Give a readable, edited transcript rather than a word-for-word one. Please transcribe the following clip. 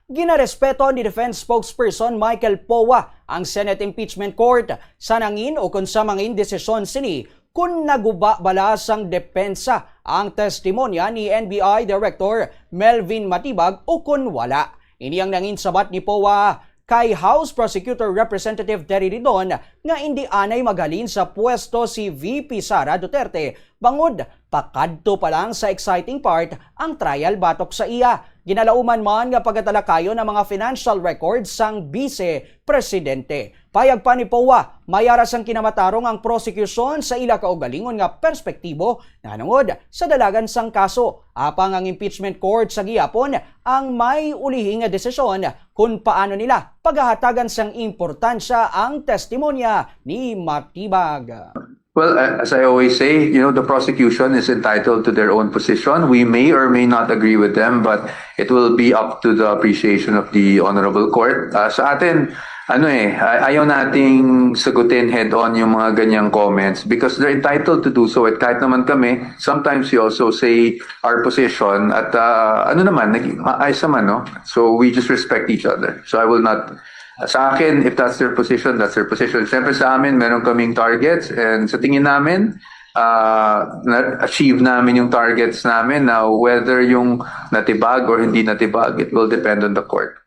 Ginarespeto ni Defense Spokesperson Michael Powa ang Senate Impeachment Court sa nangin o kung sa mangin desisyon sini kung naguba balas ang depensa ang testimonya ni NBI Director Melvin Matibag o kung wala. Ini ang nangin sabat ni Powa kay House Prosecutor Representative Terry Ridon nga hindi anay maghalin sa pwesto si VP Sara Duterte bangod pakadto pa lang sa exciting part ang trial batok sa iya. Ginalauman man nga pagatalakayo ng mga financial records sang vice-presidente. Payag pa ni Powa, mayaras ang kinamatarong ang prosecution sa ila kaugalingon nga perspektibo na nangod sa dalagan sang kaso. Apang ang impeachment court sa gihapon ang may ulihing nga desisyon kung paano nila paghahatagan sang importansya ang testimonya ni Matibag. Well, as I always say, the prosecution is entitled to their own position. We may or may not agree with them, but it will be up to the appreciation of the Honorable Court. Sa atin, ayaw nating sagutin head-on yung mga ganyang comments because they're entitled to do so. At kahit naman kami, sometimes we also say our position at ayos naman, no? So we just respect each other. So I will not... Sa akin, if that's their position, that's their position. Siyempre sa amin, meron kaming targets and sa tingin namin, na-achieve namin yung targets namin. Now, whether yung natibag or hindi natibag, it will depend on the court.